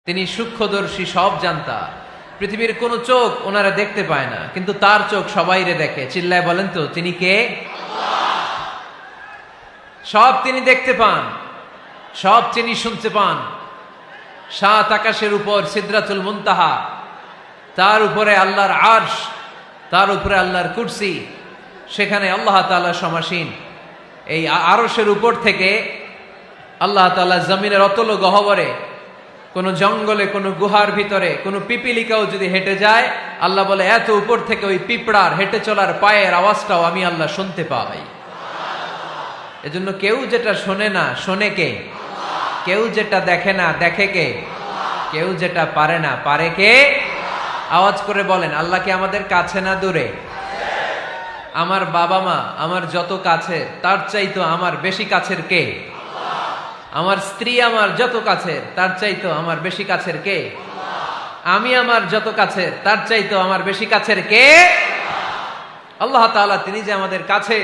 তিনি সূক্ষ্মদর্শী, সব জানতা। পৃথিবীর কোন চোখ ওনারা দেখতে পায় না, কিন্তু তার চোখ সবাইরে দেখে। চিল্লায় বলেন তো তিনি কে? সব তিনি দেখতে পান, সব তিনি শুনতে পান। সাত আকাশের উপর সিদরাতুল মুনতাহা, তার উপরে আল্লাহর আরশ, তার উপরে আল্লাহর কুরসি, সেখানে আল্লাহ তাআলা সমাসীন। এই আরশের উপর থেকে আল্লাহ তাআলা জমিনের অতল গহ্বরে, কোন জঙ্গলে, কোন গুহার ভিতরে কোন পিপিলিকাও যদি হেঁটে যায়, আল্লাহ বলে এত উপর থেকে ওই পিঁপড়ার হেঁটে চলার পায়ের আওয়াজটাও আমি আল্লাহ শুনতে পাই। এজন্য কেউ যেটা শোনে না, শোনে কে? কেউ যেটা দেখে না, দেখে কে? কেউ যেটা পারে না, পারে কে? আওয়াজ করে বলেন, আল্লাহ কি আমাদের কাছে না দূরে? আমার বাবা মা আমার যত কাছে, তার চাইতো আমার বেশি কাছের কে? আমার স্ত্রী আমার যত কাছের, তার চাইতো আমার বেশি কাছের কে? আমি আমার যত কাছের, তার চাইতো আমার বেশি কাছের কে? আল্লাহ তাআলা তিনি যে আমাদের কাছে,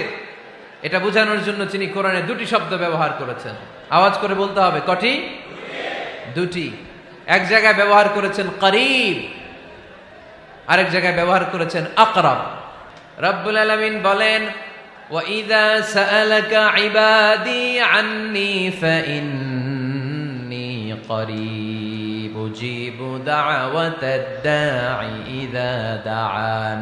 এটা বোঝানোর জন্য তিনি কোরআনে দুটি শব্দ ব্যবহার করেছেন। আওয়াজ করে বলতে হবে, কটি? দুটি। এক জায়গায় ব্যবহার করেছেন করিব, আরেক জায়গায় ব্যবহার করেছেন আকরাব। রব্বুল আলামিন বলেন, وَإِذَا سَأَلَكَ عِبَادِي عَنِّي فَإِنِّي قَرِيبٌ أُجِيبُ دَعْوَةَ الدَّاعِ إِذَا دَعَانِ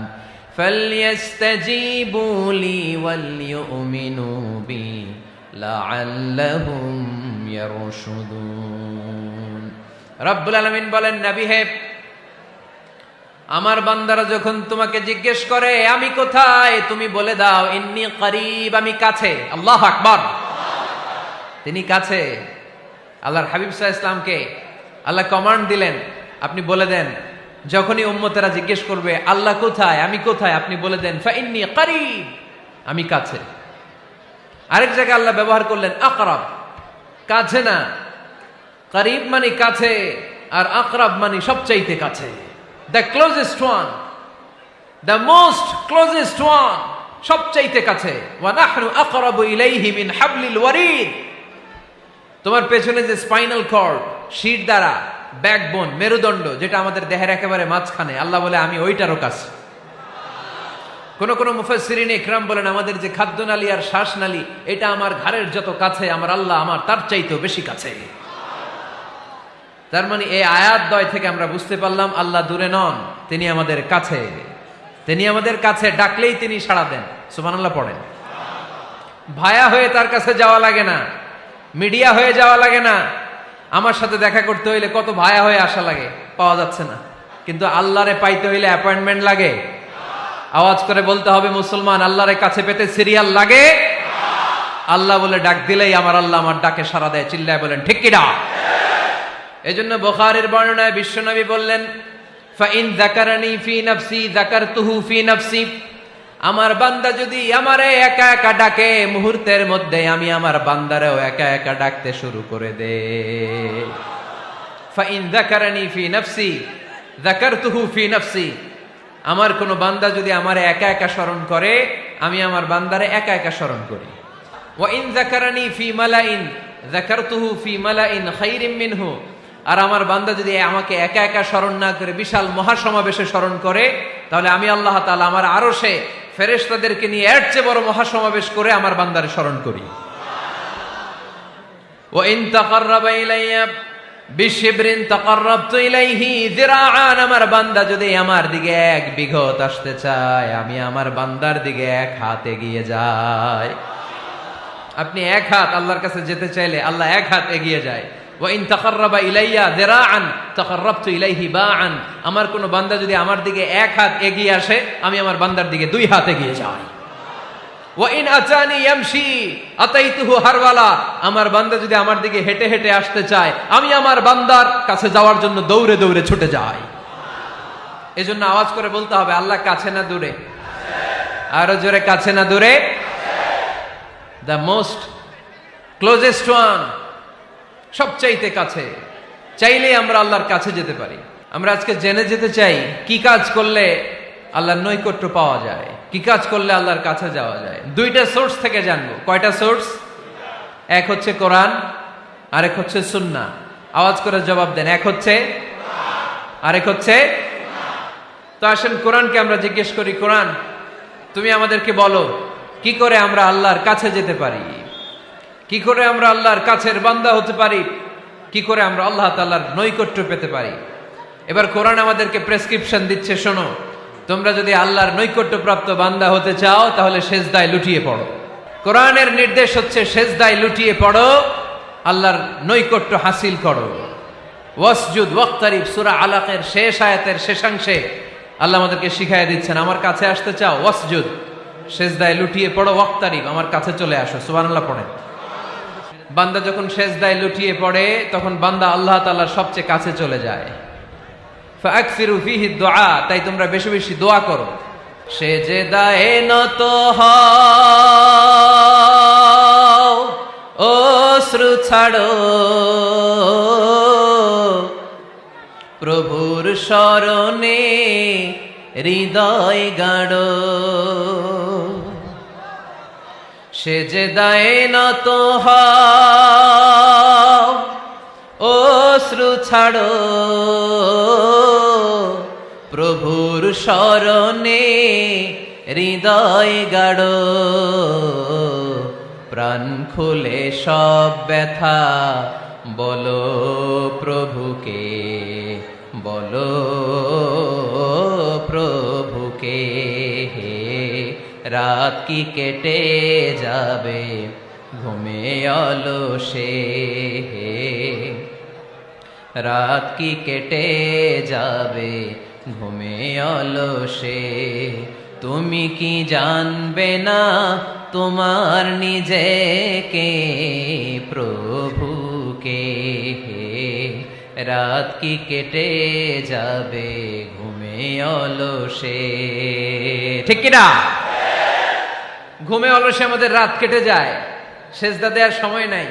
فَلْيَسْتَجِيبُوا لِي وَلْيُؤْمِنُوا بِي لَعَلَّهُمْ يَرْشُدُونَ। রব্বুল আলামিন বলেন, নবী হে, আমার বান্দারা যখন তোমাকে জিজ্ঞেস করে আমি কোথায়, তুমি বলে দাও ইন্নী করিব, আমি কাছে। আল্লাহু আকবার। তিনি কাছে। আল্লাহর হাবিব সাল্লাল্লাহু আলাইহি ওয়াসাল্লামকে আল্লাহ কমান্ড দিলেন, আপনি বলে দেন, যখনই উম্মতেরা জিজ্ঞেস করবে আল্লাহ কোথায়, আমি কোথায়, আপনি বলে দেন ফাইন্নী করিব, আমি কাছে। আরেক জায়গায় আল্লাহ ব্যবহার করলেন আকরাব, কাছে না। করিব মানে কাছে, আর আকরাব মানে সবচাইতে কাছে। The closest one, the most closest one, সবচাইতে কাছে। ওয়া নাহনু আকরাবু ইলাইহি মিন হাবলিল ওয়ারিদ। তোমার পেছনে যে স্পাইনাল কর্ড, শির দ্বারা, ব্যাকবোন, মেরুদণ্ড, যেটা আমাদের দেহের একেবারে মাঝখানে, আল্লাহ বলে আমি ওইটারও কাছে। কোন কোন মুফাসসিরিন ইকরাম বলেন, আমাদের যে খাদ্যনালী আর শ্বাসনালী, এটা আমার ঘাড়ের যত কাছে, আমার আল্লাহ আমার তার চাইতেও বেশি কাছে। তার মানে এই আয়াত দ্বয় থেকে আমরা বুঝতে পারলাম আল্লাহ দূরে নন, তিনি আমাদের কাছে। তিনি আমাদের কাছে, ডাকলেই তিনি সাড়া দেন। সুবহানাল্লাহ পড়েন। ভায়া হয়ে তার কাছে যাওয়া লাগে না, মিডিয়া হয়ে যাওয়া লাগে না। আমার সাথে দেখা করতে হইলে কত ভায়া হয়ে আসা লাগে, পাওয়া যাচ্ছে না। কিন্তু আল্লাহরে পাইতে হইলে অ্যাপয়েন্টমেন্ট লাগে। আওয়াজ করে বলতে হবে মুসলমান, আল্লাহরে কাছে পেতে সিরিয়াল লাগে। আল্লাহ বলে ডাক দিলেই আমার আল্লাহ আমার ডাকে সাড়া দেয়। চিল্লায় বলেন ঠিক কি না? এজন্য বুখারীর বর্ণনায় বিশ্বনবী বললেন, ফাইন যাকারানি ফি নাফসি যাকারতুহু ফি নাফসি। আমার বান্দা যদি আমারে একা একা ডাকে, মুহূর্তের মধ্যে আমি আমার বান্দারেও একা একা ডাকতে শুরু করে দে। ফাইন যাকারানি ফি নাফসি যাকারতুহু ফি নাফসি। আমার কোন বান্দা যদি আমারে একা একা স্মরণ করে, আমি আমার বান্দারে একা একা স্মরণ করি। ওয়া ইন যাকারানি ফি মালাইন যাকারতুহু ফি মালাইন খায়রিম মিনহু। আর আমার বান্দা যদি আমাকে একা একা স্মরণ না করে বিশাল মহাসমাবেশে স্মরণ করে, তাহলে আমি আল্লাহ তাআলা আমার আরশে ফেরেশতাদেরকে নিয়ে এর চেয়ে বড় মহাসমাবেশ করে আমার বান্দারে স্মরণ করি। ওয়া ইন তাকাররাবা ইলাইয়া বিশিবরিন তাকাররাবতু ইলাইহি যিরাআন। আমার বান্দা যদি আমার দিকে এক বিঘত আসতে চায়, আমি আমার বান্দার দিকে এক হাত এগিয়ে যাই। আপনি এক হাত আল্লাহর কাছে যেতে চাইলে আল্লাহ এক হাত এগিয়ে যায়। ওয়া ইন তাকাররাবা ইলাইয়া যিরাআন তাকাররাবতু ইলাইহি বাআন। আমার কোন বান্দা যদি আমার দিকে এক হাত এগিয়ে আসে, আমি আমার বান্দার দিকে দুই হাত এগিয়ে যাই। ওয়া ইন আতানি ইয়ামশি আতাইতুহু হারওয়ালা। আমার বান্দা যদি আমার দিকে হেঁটে হেঁটে আসতে চায়, আমি আমার বান্দার কাছে যাওয়ার জন্য দৌড়ে দৌড়ে ছুটে যাই। এজন্য আওয়াজ করে বলতে হবে, আল্লাহ কাছে না দূরে? আরো জোরে, কাছে না দূরে? দ্য মোস্ট ক্লোজেস্ট ওয়ান, সবচাইতে কাছে। চাইলেই আমরা আল্লাহর কাছে যেতে পারি। আমরা আজকে জেনে যেতে চাই কি কাজ করলে আল্লাহর নৈকট্য পাওয়া যায়, কি কাজ করলে আল্লাহর কাছে যাওয়া যায়। দুইটা সোর্স থেকে জানবো। কয়টা সোর্স? এক হচ্ছে কোরআন, আরেক হচ্ছে সুন্নাহ। আওয়াজ করে জবাব দেন। এক হচ্ছে, আরেক হচ্ছে। তো আসেন কোরআনকে আমরা জিজ্ঞেস করি, কোরআন তুমি আমাদেরকে বলো কি করে আমরা আল্লাহর কাছে যেতে পারি, কি করে আমরা আল্লাহর কাছের বান্দা হতে পারি, কি করে আমরা আল্লাহ তাআলার নৈকট্য পেতে পারি। এবার কোরআন আমাদেরকে প্রেসক্রিপশন দিচ্ছে, শোনো, তোমরা যদি আল্লাহর নৈকট্য প্রাপ্ত বান্দা হতে চাও তাহলে সেজদায় লুটিয়ে পড়ো। কোরআনের নির্দেশ হচ্ছে সেজদায় লুটিয়ে পড়ো, আল্লাহর নৈকট্য হাসিল করো। ওয়াসজুদ ওয়াক্তারিব, সূরা আলাকের শেষ আয়াতের শেষাংশে আল্লাহ আমাদেরকে শিখাইয়া দিচ্ছেন, আমার কাছে আসতে চাও, ওয়াসজুদ, সেজদায় লুটিয়ে পড়ো, ওয়াক্তারিব, আমার কাছে চলে আসো। সুবহানাল্লাহ পড়েন। বান্দা যখন সেজদায় লুটিয়ে পড়ে তখন বান্দা আল্লাহ তাআলার সবচেয়ে কাছে চলে যায়। ফাকসিরু ফিহি দুআ, তাই তোমরা বেশি বেশি দোয়া করো। সেজদায়ে নত হও, অশ্রু ছাড়ো, প্রভুর শরণে হৃদয় গাড়ো। সেজদায়ে নত হও, অশ্রু ছাড়ো, প্রভুর শরণে হৃদয় গাড়ো। প্রাণ খুলে সব ব্যথা বলো প্রভুকে, বলো প্রভুকে। রাত কি কেটে যাবে ঘুমে অলসে, রাত কি কেটে যাবে ঘুমে অলসে। তুমি কি জানবে না তোমার নিজেকে, প্রভুকে। রাত কি কেটে যাবে ঘুমে অলসে। ঠিক কিনা? ঘুমে অলসে আমাদের রাত কেটে যায়, সেজদা দেওয়ার সময় নাই।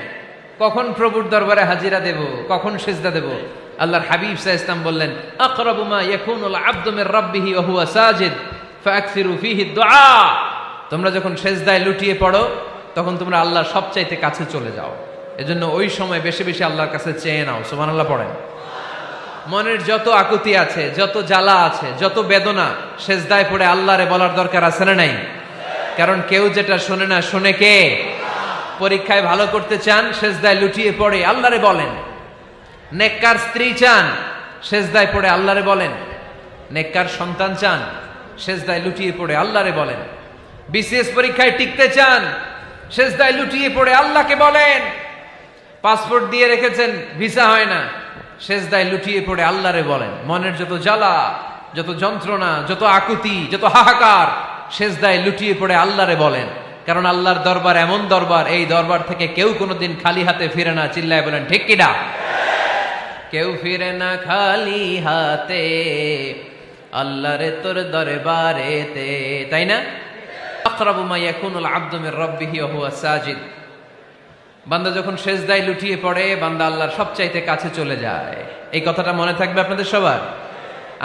কখন প্রভুর দরবারে হাজিরা দেব, কখন সেজদা দেব? আল্লাহর হাবিব সাল্লাল্লাহু আলাইহি ওয়াসাল্লাম বললেন, আকরাবু মা ইয়াকুনুল আবদু মির রাব্বিহি ওয়া হুয়া সাজিদ ফাকসিরু ফিহি দুআ। তোমরা যখন সেজদায় লুটিয়ে পড়ো তখন তোমরা আল্লাহর সবচাইতে কাছে চলে যাও। এজন্য ওই সময় বেশি বেশি আল্লাহর কাছে চেয়ে নাও। সুবহানাল্লাহ পড়েন। মনের যত আকুতি আছে, যত জ্বালা আছে, যত বেদনা, সেজদায় পড়ে আল্লাহরে বলার দরকার আছে না নাই? কারণ কেউ যেটা শোনে না, শোনে কে? পরীক্ষায় ভালো করতে চান, সেজদায় লুটিয়ে পড়ে আল্লাহরে বলেন। নেককার স্ত্রী চান, সেজদায় পড়ে আল্লাহরে বলেন। নেককার সন্তান চান, সেজদায় লুটিয়ে পড়ে আল্লাহরে বলেন। বিসিএস পরীক্ষায় টিকতে চান, সেজদায় লুটিয়ে পড়ে আল্লাহকে বলেন। পাসপোর্ট দিয়ে রেখেছেন, ভিসা হয় না, সেজদায় লুটিয়ে পড়ে আল্লাহরে বলেন। মনের যত জ্বালা, যত যন্ত্রণা, যত আকুতি, যত হাহাকার, সেজদায় লুটিয়ে পড়ে আল্লাহরে বলেন। কারণ আল্লাহর দরবার এমন দরবার, এই দরবার থেকে কেউ কোনোদিন খালি হাতে ফিরে না। চিল্লায় বলেন ঠিক কিনা? কেউ ফিরে না খালি হাতে আল্লাহরে তোর দরবারেতে, তাই না? আকরাবু মা ইয়াকুনুল আবদু মির রাব্বিহি ওয়া হুয়া সাজিদ। বান্দা যখন সেজদায় লুটিয়ে পড়ে, বান্দা আল্লাহর সবচাইতে কাছে চলে যায়। এই কথাটা মনে থাকবে আপনাদের সবার।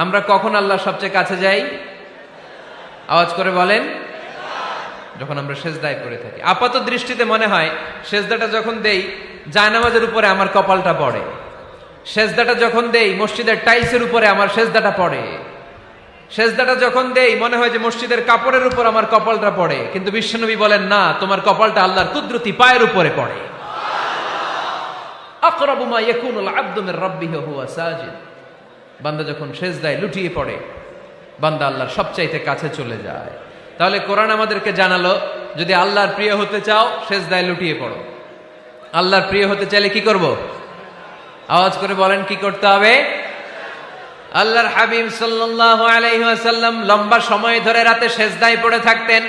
আমরা কখন আল্লাহর সবচেয়ে কাছে যাই? আওয়াজ করে বলেন। যখন আমরা সেজদায় পড়ে থাকি। আপাত দৃষ্টিতে মনে হয় সেজদাটা যখন দেই জায়নামাজের উপরে আমার কপালটা পড়ে, সেজদাটা যখন দেই মসজিদের টাইলসের উপরে আমার সেজদাটা পড়ে, সেজদাটা যখন দেই মনে হয় যে মসজিদের কাপড়ের উপর আমার কপালটা পড়ে। কিন্তু বিশ্বনবী বলেন, না, তোমার কপালটা আল্লাহর কুদরতি পায়ের উপরে পড়ে। আকরাবু মা ইয়াকুনুল আবদু মির রাব্বিহি ওয়া হুয়া সাজিদ। বান্দা যখন সেজদায় লুটিয়ে পড়ে, বান্দা আল্লাহর সবচাইতে কাছে চলে যায়। তাহলে কোরআন আমাদেরকে জানালো, যদি আল্লাহর প্রিয় হতে চাও সেজদায় লুটিয়ে পড়ো। আল্লাহর প্রিয় হতে চাইলে কি করব? আওয়াজ করে বলেন, কি করতে হবে? আল্লাহর হাবিব সাল্লাল্লাহু আলাইহি ওয়াসাল্লাম লম্বা সময় ধরে রাতে সেজদায় পড়ে থাকতেন।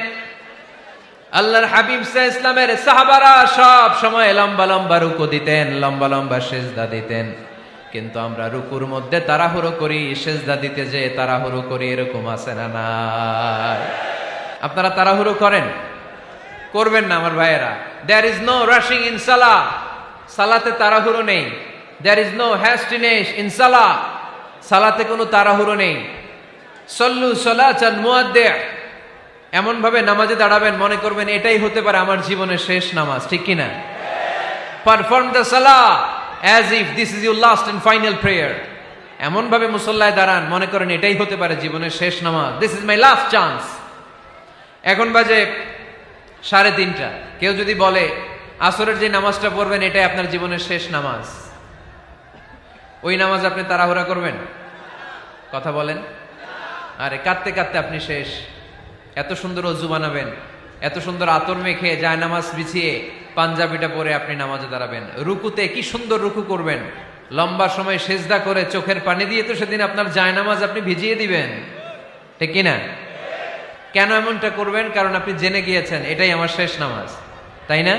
আল্লাহর হাবিব সাল্লাল্লাহু আলাইহি ওয়াসাল্লামের সাহাবারা সব সময় লম্বা লম্বা রুকু দিতেন, লম্বা লম্বা সেজদা দিতেন। কিন্তু আমরা রুকুর মধ্যে তাড়াহুড়ো করি, সেজদা দিতে যে তাড়াহুড়ো করি, এরকম আছে না নাই? আপনারা তাড়াহুড়ো করেন? করবেন না আমার ভাইয়েরা। There is no rushing in সালাহ। সালাতে তাড়াহুড়ো নেই। There is no hastiness in সালাহ। সালাতে কোনো তাড়াহুড়ো নেই। সল্লু সালাতান মুআদ্দি'। এমন ভাবে নামাজে দাঁড়াবেন মনে করবেন এটাই হতে পারে আমার জীবনের শেষ নামাজ, ঠিক কিনা? পারফর্ম দ্য সালাহ as if this is your last and final prayer. এমন ভাবে মুসল্লায় দাঁড়ান মনে করেন এটাই হতে পারে জীবনের শেষ নামাজ, this is my last chance. এখন বাজে 3:30। কেউ যদি বলে আসরের যে নামাজটা পড়বেন এটাই আপনার জীবনের শেষ নামাজ, ওই নামাজ আপনি তাড়াহুড়া করবেন? কথা বলেন। আরে কাঁদতে কাঁদতে আপনি শেষ। এত সুন্দর অজু বানাবেন, এত সুন্দর আতর মেখে যায় নামাজ বিছিয়ে পাঞ্জাবিটা পরে আপনি নামাজে দাঁড়াবেন। রুকুতে কি সুন্দর রুকু করবেন, লম্বা সময় সেজদা করে চোখের পানি দিয়ে তো সেদিন আপনার যায় নামাজ আপনি ভিজিয়ে দিবেন, ঠিক কিনা? কেন এমনটা করবেন? কারণ আপনি জেনে গিয়েছেন এটাই আমার শেষ নামাজ, তাই না?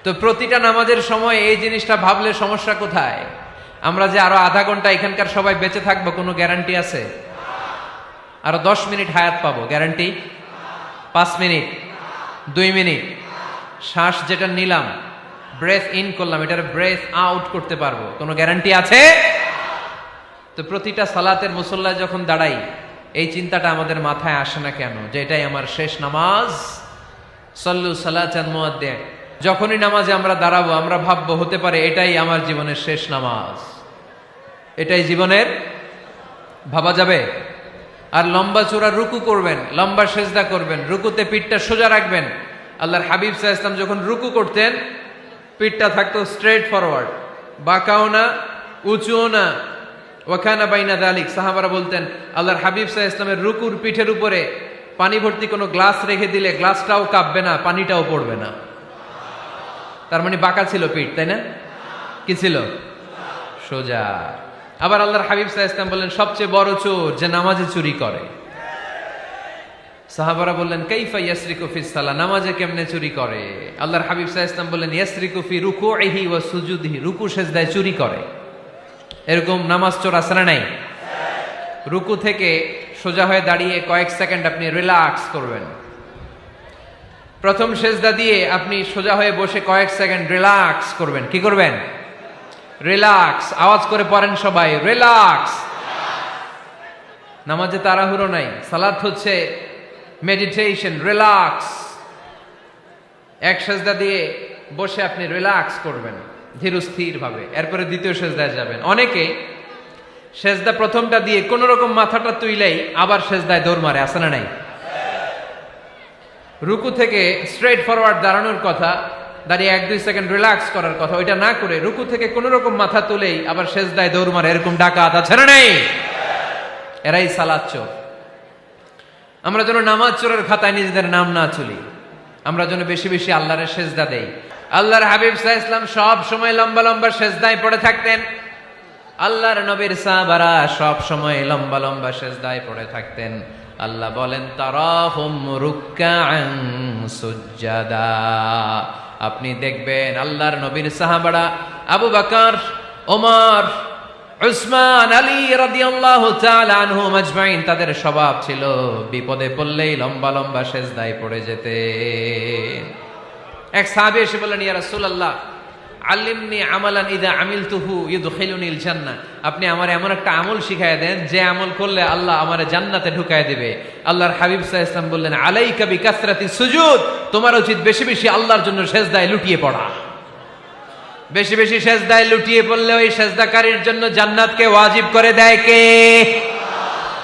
তো প্রতিটা নামাজের সময় এই জিনিসটা ভাবলে সমস্যা কোথায়? আমরা যে আরো আধা ঘন্টা এখানকার সবাই বেঁচে থাকবো কোনো গ্যারান্টি আছে? আরো 10 মিনিট হায়াত পাবো, গ্যারান্টি? 5 মিনিট, 2 মিনিট, শ্বাস যেটা নিলাম, ব্রেথ ইন করলাম, এটার ব্রেথ আউট করতে পারবো, কোনো গ্যারান্টি আছে? তো প্রতিটা সালাতের মুসল্লায় যখন দাঁড়াই এই চিন্তাটা আমাদের মাথায় আসে না কেন যে এটাই আমার শেষ নামাজ? সল্লু সালাতান মুআদ্দিন। যখনই নামাজে আমরা দাঁড়াবো আমরা ভাববো হতে পারে এটাই আমার জীবনের শেষ নামাজ, এটাই জীবনের, ভাবা যাবে? আর লম্বা চূড়া রুকু করবেন, লম্বা সেজদা করবেন, রুকুতে পিঠটা সোজা রাখবেন। আল্লাহর হাবিব সাল্লাল্লাহু আলাইহি ওয়াসাল্লাম যখন রুকু করতেন পিঠটা থাকতো স্ট্রেট ফরওয়ার্ড, বাঁকাও না উঁচুও না, ওয়াকানা বাইনা যালিক। সাহাবারা বলতেন আল্লাহর হাবিব সাল্লাল্লাহু আলাইহি ওয়াসাল্লামের রুকুর পিঠের উপরে পানি ভর্তি কোনো গ্লাস রেখে দিলে গ্লাসটাও কাঁপবে না, পানিটাও পড়বে না। তার মানে বাঁকা ছিল পিঠ, তাই না? কি ছিল? সোজা। আবার আল্লাহর হাবিব সাল্লাল্লাহু আলাইহি ওয়াসাল্লাম বললেন সবচেয়ে বড় চোর যে নামাজে চুরি করে। সাহাবারা বললেন কাইফা ইয়াসরিকু ফিস সালাহ, নামাজে কেমনে চুরি করে? আল্লাহর হাবিব সাল্লাল্লাহু আলাইহি ওয়াসাল্লাম বললেন ইয়াসরিকু ফি রুকুইহি ওয়া সুজুদিহি, রুকু সেজদায় চুরি করে। এরকম নামাজ চোর আছে না নাই? রুকু থেকে সোজা হয়ে দাঁড়িয়ে কয়েক সেকেন্ড আপনি রিল্যাক্স করবেন। প্রথম সেজদা দিয়ে আপনি সোজা হয়ে বসে কয়েক সেকেন্ড রিল্যাক্স করবেন। কি করবেন? রিল্যাক্স। আওয়াজ করে পড়েন সবাই, রিল্যাক্স। নামাজে তাড়াহুড়ো নাই, সালাত হচ্ছে মেডিটেশন, রিল্যাক্স। এক সেজদা দিয়ে বসে আপনি রিল্যাক্স করবেন ধীরস্থির ভাবে, এরপরে দ্বিতীয় সেজদায় যাবেন। অনেকে সেজদা প্রথমটা দিয়ে কোন রকম মাথাটা তুইলেই আবার সেজদায় দৌড় মারে, আছে না নাই? রুকু থেকে স্ট্রেট ফরওয়ার্ড দাঁড়ানোর কথা, দাঁড়িয়ে 1-2 সেকেন্ড রিল্যাক্স করার কথা, ওইটা না করে রুকু থেকে কোন রকম মাথা তুলেই আবার সেজদায় দৌড় মারে, এরকম ডাকাত আছে না নাই? এরাই সালাত চোর। আমরা যেন নামাজ চোরের খাতায় নিজেদের নাম না তুলি, আমরা যেন বেশি বেশি আল্লাহর সেজদা দেই। আল্লাহর হাবিব সাল্লাল্লাহু আলাইহি ওয়াসাল্লাম সব সময় লম্বা লম্বা সেজদায় পড়ে থাকতেন। আল্লাহর নবীর সাহাবারা সব সময় লম্বা লম্বা সেজদায় পড়ে থাকতেন। আল্লাহ বলেন তারাহুম রুকআন সুজদা। আপনি দেখবেন আল্লাহর নবীর সাহাবারা আবু বকর, ওমর, উসমান, আলী রাদিয়াল্লাহু তাআলা আনহুম আজমাইন, তাদের স্বভাব ছিল বিপদে পড়লেই লম্বা লম্বা সেজদায় পড়ে যেতেন। এক সাহাবী এসে বললেন ইয়া রাসূলুল্লাহ আল্লিমনি আমালান ইযা আমিলতুহু ইউদখিলুনিল জান্নাহ, আপনি আমার এমন একটা আমল শিখায় দেন যে আমল করলে আল্লাহ আমারে জান্নাতে ঢুকায় দিবে। আল্লাহর হাবিব সাল্লাল্লাহু আলাইহি ওয়াসাল্লাম বললেন আলাইকা বিকাসরাতিস সুজুদ, তোমার উচিত বেশি বেশি আল্লাহর জন্য সেজদায় লুটিয়ে পড়া। বেশি বেশি সেজদায় লুটিয়ে পড়লে ওই সেজদাকারীর জন্য জান্নাতকে ওয়াজিব করে দেয় কে?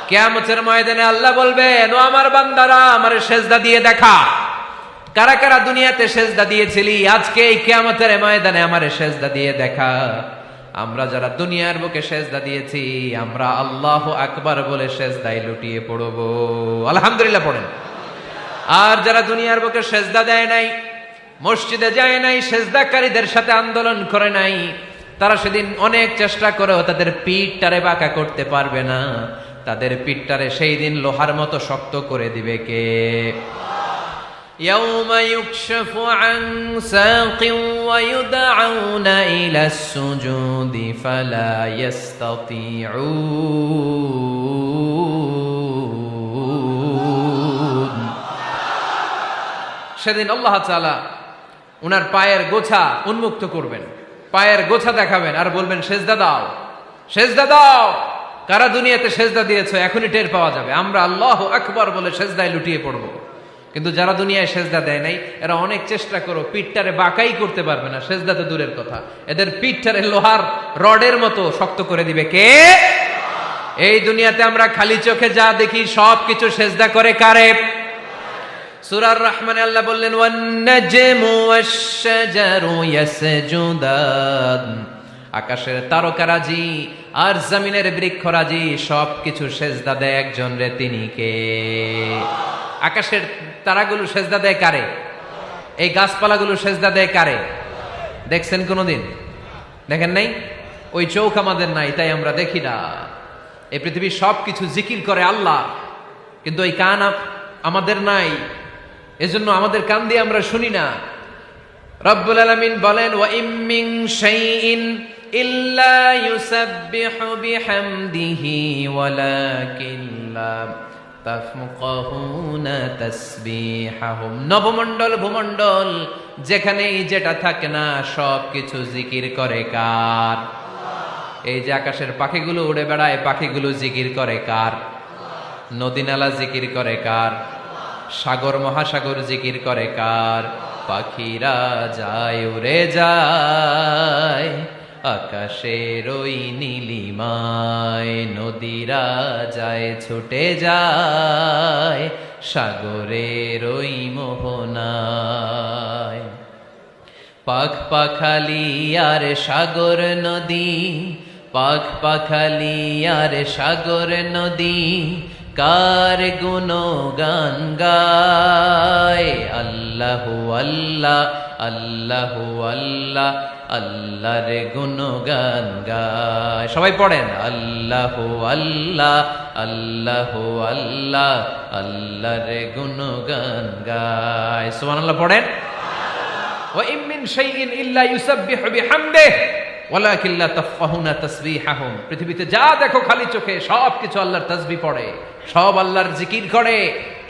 কিয়ামতের ময়দানে আল্লাহ বলবেন ও আমার বান্দারা আমারে সেজদা দিয়ে দেখা, কারা কারা দুনিয়াতে সেজদা দিয়েছিলি, আজকে এই কিয়ামতের ময়দানে আমারে সেজদা দিয়ে দেখা। আমরা যারা দুনিয়ার বুকে সেজদা দিয়েছি আমরা আল্লাহু আকবার বলে সেজদায় লুটিয়ে পড়ব, আলহামদুলিল্লাহ পড়েন। আর যারা দুনিয়ার বুকে সেজদা দেয় নাই, মসজিদে যায় নাই, সেজদাকারীদের সাথে আন্দোলন করে নাই, তারা সেদিন অনেক চেষ্টা করেও তাদের পিঠটারে বাঁকা করতে পারবে না। তাদের পিঠটারে সেই দিন লোহার মতো শক্ত করে দিবে কে? يوم يكشف عن ساق ويدعون إلى السجود فلا يستطيعون। সেদিন আল্লাহ তাআলা উনার পায়ের গোছা উন্মুক্ত করবেন, পায়ের গোছা দেখাবেন আর বলবেন সেজদা দাও, সেজদা দাও। কারা দুনিয়াতে সেজদা দিয়েছো এখনই টের পাওয়া যাবে। আমরা আল্লাহু আকবার বলে সেজদায় লুটিয়ে পড়ব। কিন্তু যারা দুনিয়ায় সেজদা দেয় নাই এরা অনেক চেষ্টা করো পিঠটারে বাঁকাই করতে পারবে না, সেজদা তো দূরের কথা, এদের পিঠটারে লোহার রডের মতো শক্ত করে দিবে কে? এই দুনিয়াতে আমরা খালি চোখে যা দেখি সব কিছু সেজদা করে কারে? সূরার রহমানে আল্লাহ বললেন ওয়ান নাজমু ওয়াশ-শাজারু ইয়াসজুদান, আকাশের তারকারাজি আর জমিনের বৃক্ষরাজি সব কিছু সেজদা দেয় একজন রে, তিনি কে? আকাশের তারাগুলো সেজদা দেয় কারে? এই গাছপালাগুলো সেজদা দেয় কারে? দেখছেন কোনোদিন? দেখেন নাই? ওই চোখ আমাদের নাই, তাই আমরা দেখি না। এই পৃথিবীর সব কিছু জিকির করে আল্লাহ, কিন্তু ওই কান আমাদের নাই, এজন্য আমাদের কান দিয়ে আমরা শুনি না। রব্বুল আলামিন বলেন ওয়া ইম মিন শাইইন ইল্লা ইউসাব্বিহু বিহামদিহি ওয়ালাকিন লা তাফকাহুনা তাসবিহাহুম। নবমণ্ডল ভূমণ্ডল যেখানেই যেটা থাকে না সব কিছু জিকির করে কার? এই যে আকাশের পাখিগুলো উড়ে বেড়ায়, পাখিগুলো জিকির করে কার? নদী নালা জিকির করে কার? সাগর মহাসাগর জিকির করে কার? পাখিরা যায় উড়ে যায় আকাশের ওই নীলিমায়, নদীরা যায় ছুটে যায় সাগরের ওই মোহনায়। পাখ পাখালি আর সাগর নদী, পাখ পাখালি আর সাগর নদী কার গুণগান গায়? আল্লাহু আল্লাহ আল্লাহু আল্লাহ আল্লাহর গুণগান গায়। সবাই পড়েন আল্লাহু আল্লাহ আল্লাহু আল্লাহ আল্লাহর গুণগান গায়। সুবহানাল্লাহ পড়েন। ওয়া ইম মিন শাইইন ইল্লা ইউসাব্বিহু বিহামদিহি ওয়ালাকিন লা তাফকাহুনা তাসবিহাহুম। পৃথিবীতে যা দেখো খালি চোখে সব কিছু আল্লাহর তাসবিহ পড়ে, সব আল্লাহর জিকির করে,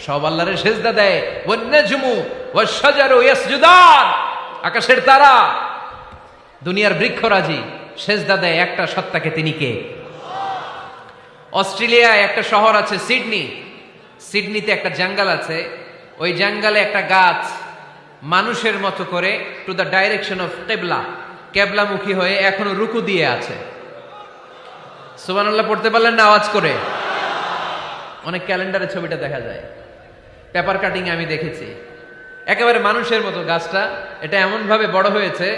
সব আল্লাহর সেজদা দেয়। ওয়ান নাজমু ওয়াশ-শাজারু ইয়াসজুদান, আকাশের তারা দুনিয়ার বৃক্ষরাজি সেজদা দেয় একটা সত্তাকে, তিনি কে? অস্ট্রেলিয়ায় একটা শহর আছে সিডনি, সিডনিতে একটা জঙ্গল আছে, ওই জঙ্গলে একটা গাছ মানুষের মতো করে টু দ্য ডাইরেকশন অফ কিবলা, কেবলামুখী হয়ে এখনো রুকু দিয়ে আছে। সুবহানাল্লাহ পড়তে পারলেন না আওয়াজ করে? অনেক ক্যালেন্ডারে ছবিটা দেখা যায়, পেপার কাটিং আমি দেখেছি। একেবারে মানুষের মতো গাছটা, এটা এমন ভাবে বড় হয়েছে,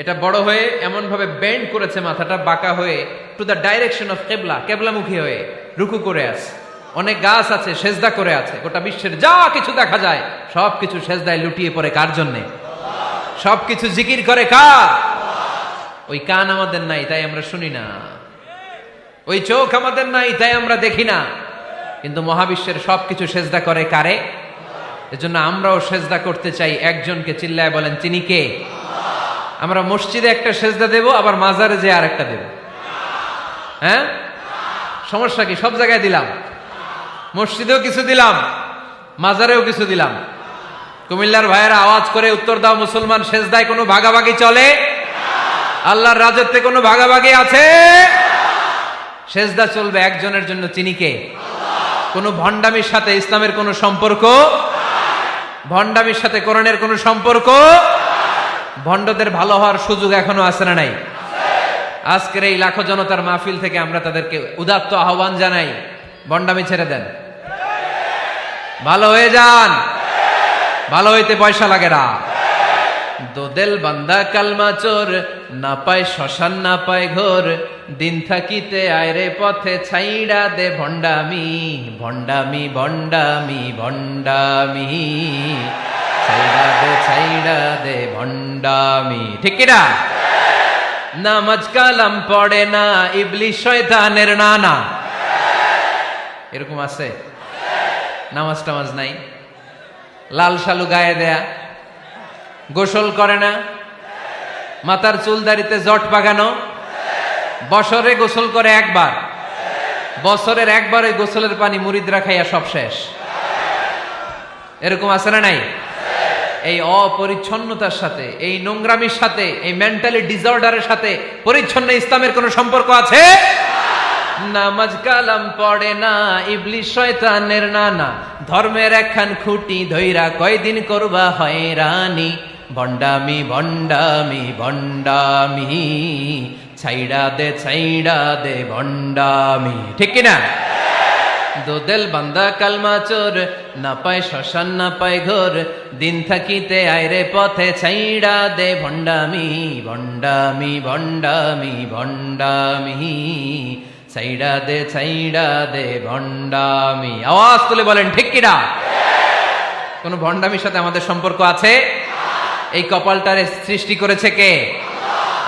এটা বড় হয়ে এমন ভাবে বেন্ড করেছে, মাথাটা বাঁকা হয়ে টু দ্য ডাইরেকশন অফ কিবলা, কেবলামুখী হয়ে রুকু করে আছে। অনেক গাছ আছে সেজদা করে আছে। গোটা বিশ্বের যা কিছু দেখা যায় সব কিছু সেজদায় লুটিয়ে পড়ে কার জন্যে? সব কিছু জিকির করে কার? ওই কান আমাদের নাই, তাই আমরা শুনি না। ওই চোখ আমাদের নাই, তাই আমরা দেখি না। কিন্তু মহাবিশ্বের সবকিছু সেজদা করে কারে? এজন্য আমরাও সেজদা করতে চাই একজনকে। চিল্লায় বলেন তিনি কে? আমরা মসজিদে একটা সেজদা দেব, আবার মাজারে যে আরেকটা দেব। হ্যাঁ, সমস্যা কি? সব জায়গায় দিলাম, মসজিদেও কিছু দিলাম, মাজারেও কিছু দিলাম। কুমিল্লার ভাইয়েরা আওয়াজ করে উত্তর দাও, মুসলমান সেজদায় কোনো ভাগাভাগি চলে? আল্লাহর রাজত্বে কোনো ভাগাভাগি আছে? সেজদা চলবে একজনের জন্য, তিনি কে? কোনো ভণ্ডামির সাথে ইসলামের কোনো সম্পর্ক? ভণ্ডামির সাথে কোরআনের কোনো সম্পর্ক? ভণ্ডদের ভালো হওয়ার সুযোগ এখনো আছে না নাই? আজকের এই লাখো জনতার মাহফিল থেকে আমরা তাদেরকে উদাত্ত আহ্বান জানাই, ভণ্ডামি ছেড়ে দেন, ভালো হয়ে যান। ভালো হইতে পয়সা লাগে না। দোদেল বান্দা কালমা চোর, না পায় শ্মশান না পায় ঘোর, দিন থাকিতে আয়রে পথে ছাইড়া দে ভণ্ডামি, ভণ্ডামি ভণ্ডামি ভণ্ডামি, ছাইড়া দে ভণ্ডামি। ঠিক কিনা? নামাজ কালাম পড়ে না, ইবলিশ শয়তানের নানা। এরকম আছে? নামাজ টামাজ নাই, লাল শালু গায়ে দেয়া, গোসল করে না, মাথার চুল দাড়িতে জট পাকানো, বছরে গোসল করে একবার, বছরের একবার ওই গোসলের পানি মুরিদরা খাইয়া সব শেষ। এরকম আছে না নাই? এই অপরিচ্ছন্নতার সাথে, এই নোংরামির সাথে, এই মেন্টালি ডিসঅর্ডারের সাথে পরিচ্ছন্ন ইসলামের কোন সম্পর্ক আছে? নামাজ কালাম পড়ে না, ইবলিস শয়তানের নানা, ধর্মের একখান খুঁটি ধইরা কয়দিন করবা হয়রানি, ভণ্ডামি ভণ্ডামি ভণ্ডামি, ছাইড়া দে ভণ্ডামি। ঠিক কিনা? দোদেল বান্দা কালমা চোর, না পায় শ্মশান না পায় ঘোর, দিন থাকিতে আইরে পথে ছাইড়া দে ভণ্ডামি ভণ্ডামি ভণ্ডামি ভণ্ডামি, ছাইড়া দে ভণ্ডামি। আওয়াজ তুলে বলেন ঠিক কিনা? কোন ভণ্ডামির সাথে আমাদের সম্পর্ক আছে? এই কপালটারে সৃষ্টি করেছে কে?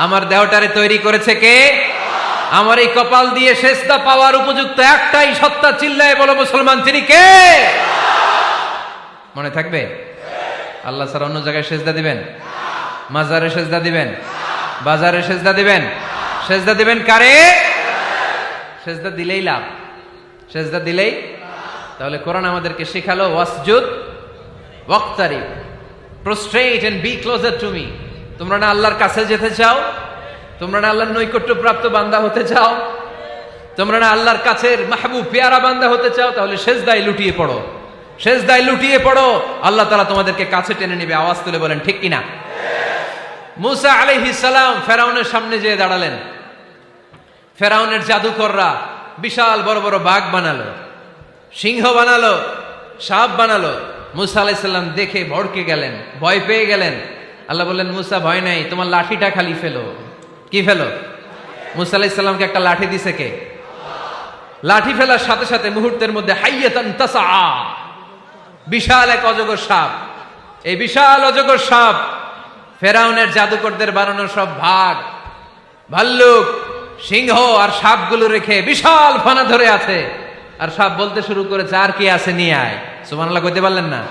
আমার দেহটারে তৈরি করেছে কে? আমার এই কপাল দিয়ে সেজদা পাওয়ার উপযুক্ত একটাই সত্তা, চিল্লায় বলো মুসলমান, তিনি কে? মনে থাকবে? আল্লাহ ছাড়া অন্য জায়গায় সেজদা দিবেন? মাজারে সেজদা দিবেন? বাজারে সেজদা দিবেন? সেজদা দিবেন কারে? সেজদা দিলেই লাভ, সেজদা দিলেই। তাহলে কোরআন আমাদেরকে শেখালো ওয়াসজুদ ওয়াক্তারিব, prostrate and be closer to me. তোমরা না আল্লাহর কাছে যেতে চাও? তোমরা না আল্লাহর নৈকট্য প্রাপ্ত বান্দা হতে চাও? তোমরা না আল্লাহর কাছের মাহবুব পেয়ারা বান্দা হতে চাও? তাহলে সেজদায় লুটিয়ে পড়ো, সেজদায় লুটিয়ে পড়ো, আল্লাহ তাআলা তোমাদেরকে কাছে টেনে নেবে। আওয়াজ তুলে বলেন ঠিক কিনা? মুসা আলাইহিস সালাম ফেরাউনের সামনে যেয়ে দাঁড়ালেন। ফেরাউনের জাদুকররা বিশাল বড় বড় বাঘ বানালো, সিংহ বানালো, সাপ বানালো। মুসা আলাইহিস সালাম দেখে ভড়কে গেলেন, ভয় পেয়ে গেলেন। আল্লাহ বললেন, মুসা ভয় নাই, তোমার লাঠিটা খালি ফেলো। কি ফেলো? মুসা আলাইহিস সালামকে একটা লাঠি দিছে কে? লাঠি ফেলার সাথে সাথে মুহূর্তের মধ্যে হাইয়াতান তাসআ, বিশাল এক অজগর সাপ। এই বিশাল অজগর সাপ ফেরাউনের জাদুকরদের বানানো সব ভাগ, ভাল্লুক, সিংহ আর সাপগুলো রেখে বিশাল ফানা ধরে আছে। আর সাপ বলতে শুরু করেছে, আর কি আছে নিয়ে আয়। সুবহানাল্লাহ কইতে পারলেন না?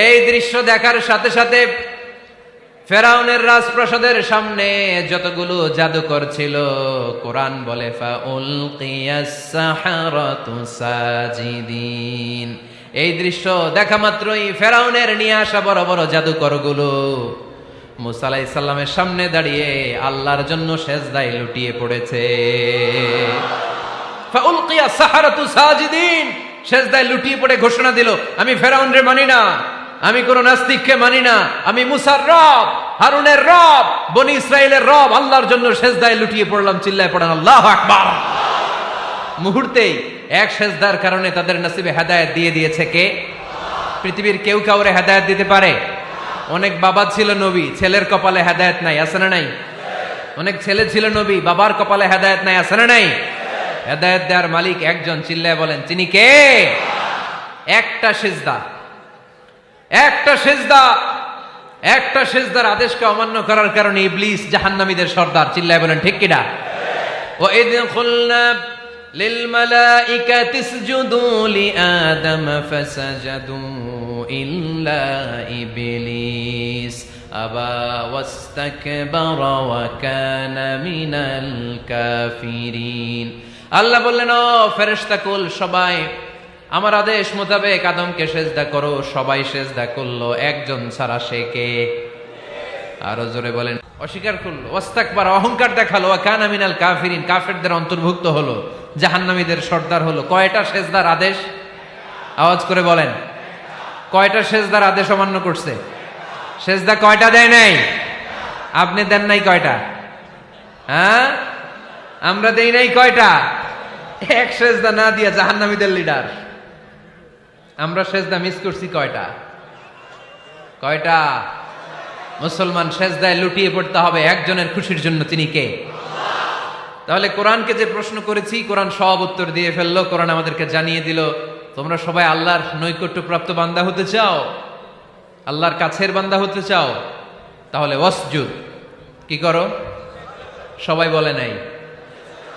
এই দৃশ্য দেখার সাথে সাথে ফেরাউনের রাজপ্রাসাদের সামনে যতগুলো জাদুকর ছিল, কোরআন বলে ফাউলকিয়াস সাহারাতু সাজিদিন। এই দৃশ্য দেখা মাত্রই ফেরাউনের নিয়ে আসা বড় বড় জাদুকরগুলো মুসা আলাইহিস সালামের সামনে দাঁড়িয়ে আল্লাহর জন্য সেজদায় লুটিয়ে পড়েছে। ফাউলকিয়াস সাহারাতু সাজিদিন, সেজদায় লুটিয়ে পড়ে ঘোষণা দিল, আমি ফেরাউনরে মানি না, আমি কোন নাস্তিককে মানি না, আমি মুসার রব, হারুনের রব, বনি ইসরাইলের রব, আল্লাহর জন্য সেজদায় লুটিয়ে পড়লাম। চিল্লায় পড়েন আল্লাহু আকবার। মুহূর্তেই এক সেজদার কারণে তাদের নসিবে হেদায়েত দিয়ে দিয়েছে কে? পৃথিবীর কেউ কাউরে হেদায়েত দিতে পারে? অনেক বাবা ছিল নবী, ছেলের কপালে হেদায়েত নাই, আছে না নাই? অনেক ছেলে ছিল নবী, বাবার কপালে হেদায়েত নাই, আছে না নাই? হেদায়েত দেওয়ার মালিক একজন, চিল্লায় বলেন তিনি কে? একটা সিজদা, একটা সিজদা, একটা সিজদার আদেশকে অমান্য করার কারণে ইবলিস জাহান্নামীদের সর্দার। চিল্লায় বলেন ঠিক কিনা? ওয়া ইয কুলনা লিল মালাইকাতি ইসজুদু লিআদম ফাসাজাদু ইল্লা ইবলিস আবা ওয়াস্তাকবারা ওয়া কানা মিনাল কাফিরিন। আল্লাহ বললেন, ও ফেরেশতা কুল সবাই আমার আদেশ মোতাবেক আদমকে সেজদা করো। সবাই সেজদা করলো, একজন ছাড়া, সে কে? আরো জোরে বলেন। অস্বীকার করলো, ওয়াস্তাকবার, অহংকার দেখালো, ওয়া কানা মিনাল কাফিরিন, কাফেরদের অন্তর্ভুক্ত হলো, জাহান্নামীদের সর্দার হলো। কয়টা সেজদার আদেশ? আওয়াজ করে বলেন, কয়টা সেজদার আদেশ অমান্য করছে? সেজদা কয়টা দেয় নাই? আপনি দেন নাই কয়টা? হ্যাঁ, আমরা দেই নাই কয়টা? এক সেজদা না দিয়া জাহান্নামীদের লিডার। আমরা সেজদা মিস করছি কয়টা? কয়টা? মুসলমান সেজদায় লুটিয়ে পড়তে হবে একজনের খুশির জন্য, তিনি কে? তাহলে কোরআনকে যে প্রশ্ন করেছি, কোরআন সব উত্তর দিয়ে ফেললো। কোরআন আমাদেরকে জানিয়ে দিল, তোমরা সবাই আল্লাহর নৈকট্যপ্রাপ্ত বান্দা হতে চাও, আল্লাহর কাছের বান্দা হতে চাও, তাহলে ওয়াসজুদ, কি করো? সবাই বলে নাই,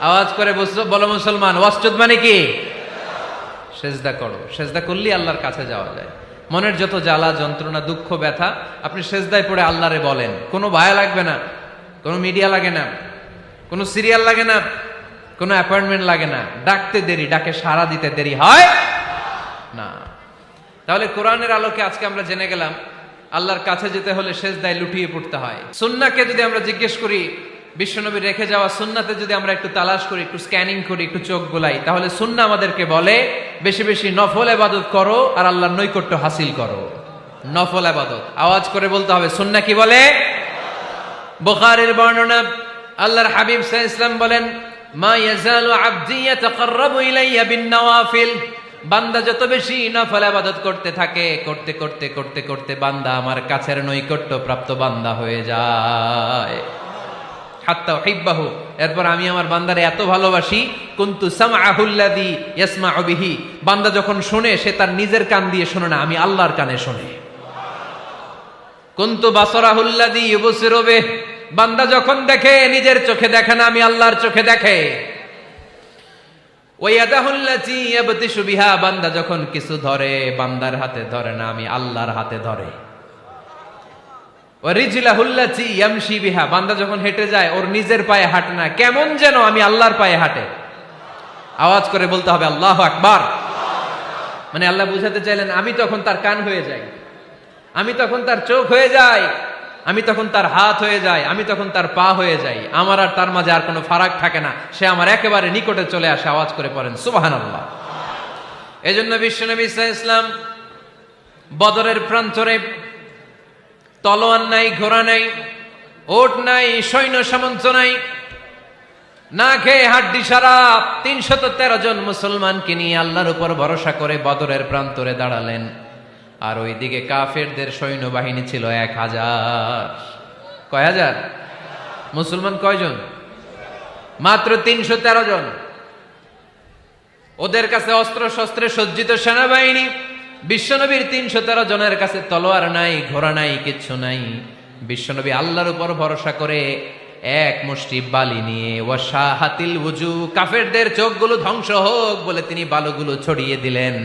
আওয়াজ করে বলো মুসলমান, ওয়াসজুদ মানে কি? সেজদা করো। সেজদা করলেই আল্লাহর কাছে যাওয়া যায়। মনের যত জ্বালা যন্ত্রণা দুঃখ ব্যথা আপনি সেজদায় পড়ে আল্লাহরে বলেন। কোনো ভায়া লাগবে না, কোনো মিডিয়া লাগে না, কোনো সিরিয়াল লাগে না, কোনো অ্যাপয়েন্টমেন্ট লাগে না। ডাকতে দেরি, ডাকে সাড়া দিতে দেরি হয় না। তাহলে কোরআনের আলোকে আজকে আমরা জেনে গেলাম আল্লাহর কাছে যেতে হলে সেজদায় লুটিয়ে পড়তে হয়। সুন্নাহকে যদি আমরা জিজ্ঞেস করি বিশ্বনবী রেখে যাওয়া সুন্নাতে যদি আমরা একটু তালাশ করি, একটু স্ক্যানিং করি, একটু চোখ গোলাই, তাহলে সুন্নাহ আমাদেরকে বলে বেশি বেশি নফল ইবাদত করো আর আল্লাহর নৈকট্য হাসিল করো। নফল ইবাদত আওয়াজ করে বলতে হবে। সুন্নাহ কি বলে? বুখারীর বর্ণনা, আল্লাহর হাবিব সাল্লাল্লাহু আলাইহি ওয়াসাল্লাম বলেন, মা ইয়াজালু আবদি ইয়াতাকাররাবু ইলাইয়া বিন-নওয়াফিল, বান্দা যত বেশি নফল ইবাদত করতে থাকে, করতে করতে করতে করতে বান্দা আমার কাছের নৈকট্য প্রাপ্ত বান্দা হয়ে যায়। হাত্তা উহিব্বাহু, এরপর আমি আমার বান্দারে এত ভালোবাসি, কুনতু সামআহুল্লাযী ইয়াসমাউ বিহি, বান্দা যখন শুনে সে তার নিজের কান দিয়ে শুনে না, আমি আল্লাহর কানে শুনে। কুনতু বাসারাহুল্লাযী ইউবসিরু বিহি, বান্দা যখন দেখে নিজের চোখে দেখে না, আমি আল্লাহর চোখে দেখে। ওয়ায়াদাহুল্লাতী ইয়াবতিশু বিহা, বান্দা যখন কিছু ধরে বান্দার হাতে ধরে না, আমি আল্লাহর হাতে ধরে। ওয়ারিজলাহুল্লাতী ইয়ামশি বিহা, বান্দা যখন হেঁটে যায় ওর নিজের পায়ে হাঁটে না, কেমন যেন আমি আল্লাহর পায়ে হাঁটে। আওয়াজ করে বলতে হবে আল্লাহু আকবার। মানে আল্লাহ বুঝাতে চাইলেন আমি তখন তার কান হয়ে যাই, আমি তখন তার চোখ হয়ে যাই, আমি তখন তার হাত হয়ে যাই, আমি তখন তার পা হয়ে যাই, আমার আর তার মাঝে আর কোনো ফারাক থাকে না, সে আমার একেবারে নিকটে চলে আসে। আওয়াজ করে পড়েন সুবহানাল্লাহ। এজন্য বিশ্বনবী সাল্লাল্লাহু আলাইহি ওয়াসাল্লাম বদরের প্রান্তরে তলোয়ার নাই, ঘোড়া নাই, ওট নাই, সৈন্য সামন্ত নাই, না খেয়ে হাড্ডি সারা ৩১৩ জন মুসলমানকে নিয়ে আল্লাহর উপর ভরসা করে বদরের প্রান্তরে দাঁড়ালেন। আর ওইদিকে কাফেরদের সৈন্যবাহিনী ছিল ১,০০০। কয় হাজার? মুসলমান কয়জন? মাত্র ৩১৩ জন। ওদের কাছে অস্ত্র শস্ত্রে সজ্জিত সেনাবাহিনী, বিশ্বনবীর ৩১৩ জনের কাছে তলোয়ার নাই, ঘোড়া নাই, কিচ্ছু নাই। বিশ্বনবী আল্লাহর উপর ভরসা করে এক মুষ্টি বালি নিয়ে ওয়াশাহাতিল ওযু, কাফেরদের চোখগুলো ধ্বংস হোক বলে তিনি বালুগুলো ছড়িয়ে দিলেন।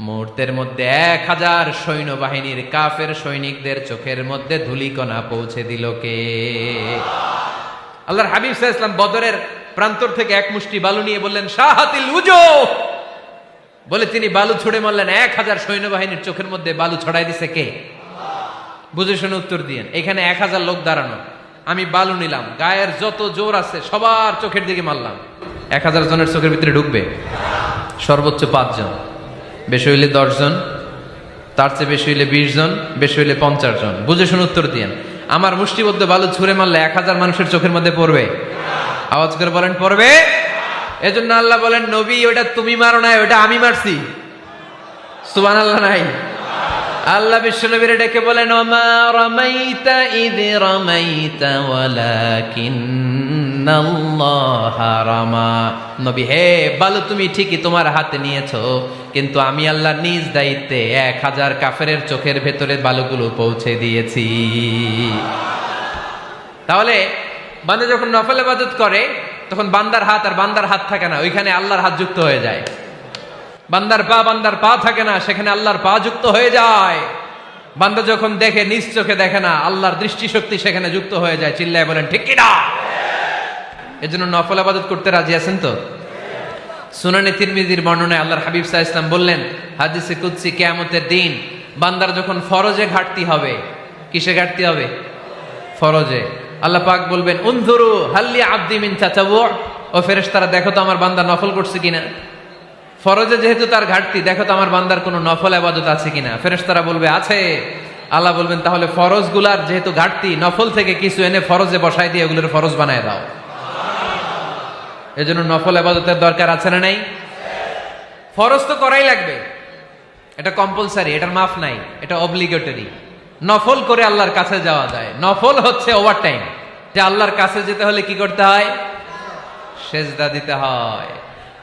মুহূর্তের মধ্যে ১,০০০ সৈন্যবাহিনীর কাফের সৈনিকদের চোখের মধ্যে ধূলিকণা পৌঁছে দিল কে? আল্লাহর হাবিব সাল্লাল্লাহু আলাইহি ওয়াসাল্লাম বদরের প্রান্তর থেকে এক মুষ্টি বালু নিয়ে বললেন শাহাতিল ওযু, বলে তিনি বালু ছুড়ে মারলেন। ১,০০০ সৈন্যবাহিনীর চোখের মধ্যে বালু ছড়াই দিছে কে? বুঝে শুনে উত্তর দিয়েন। এখানে ১,০০০ লোক দাঁড়ানো, আমি বালু নিলাম, গায়ের যত জোর আছে সবার চোখের দিকে মারলাম। ১,০০০ জনের চোখের ভিতরে ঢুকবে? সর্বোচ্চ ৫ জন, বেশি হইলে ১০ জন, তার চেয়ে বেশি হইলে ২০ জন, বেশি হইলে ৫০ জন। বুঝে শুনে উত্তর দিয়েন। আমার মুষ্টিবদ্ধ বালু ছুঁড়ে মারলে ১,০০০ মানুষের চোখের মধ্যে পড়বে? আওয়াজ করে বলেন পড়বে। এজন্য আল্লাহ বলেন নবী ওটা তুমি মারো নাই, ওটা আমি মারছি। সুবহানাল্লাহ নাই? আল্লাহ বিশ্বনবীর ডেকে বলেন ওমা রামাইতা ইয রামাইতা ওয়ালাকিন্নাল্লাহা রামা। নবী হে, বালু তুমি ঠিকই তোমার হাতে নিয়েছো, কিন্তু আমি আল্লাহ নিজ দায়িত্বে ১,০০০ কাফেরের চোখের ভেতরে বালুগুলো পৌঁছে দিয়েছি। তাহলে বান্দা যখন নফল ইবাদত করে তখন বান্দার হাত আর বান্দার হাত থাকে না, ওইখানে আল্লাহর হাত যুক্ত হয়ে যায়। বান্দার পা থাকে না, সেখানে আল্লাহর পা যুক্ত হয়ে যায়। বান্দা যখন দেখে নিজ চোখে দেখে না, আল্লাহর দৃষ্টিশক্তি সেখানে যুক্ত হয়ে যায়। চিল্লায় বলেন ঠিক কিনা? এজন্য নফল ইবাদত করতে রাজি আছেন তো? সুনানে তিরমিজির বর্ণনায় আল্লাহর হাবিব সাল্লাল্লাহু আলাইহি ওয়াসাল্লাম বললেন হাদিসে কুদসি, কিয়ামতের দিন বান্দার যখন ফরজে ঘাটতি হবে, কিসে ঘাটতি হবে? ফরজে। আল্লাহ পাক বলবেন উনজুরু হাল্লি আবদি মিন তাতাওয়ু, ও ফেরেশতারা দেখো তো আমার বান্দা নফল করছে কিনা। ফরজে যেহেতু তার ঘাটতি, দেখো তো আমার বান্দার কোনো নফল ইবাদত আছে কিনা। ফেরেশতারা বলবে আছে। আল্লাহ বলবেন তাহলে ফরজগুলার যেহেতু ঘাটতি, নফল থেকে কিছু এনে ফরজে বসাই দিয়ে ওগুলোর ফরজ বানায় দাও। এজন্য নফল ইবাদতের দরকার আছে না নাই? ফরজ তো করাই লাগবে, এটা কম্পালসারি, এটার মাফ নাই, এটা অব্লিগেটরি। নফল করে আল্লাহর কাছে যাওয়া যায়। নফল হচ্ছে ওভারটাইম, যে আল্লাহর কাছে যেতে হলে কি করতে হয়? সেজদা দিতে হয়।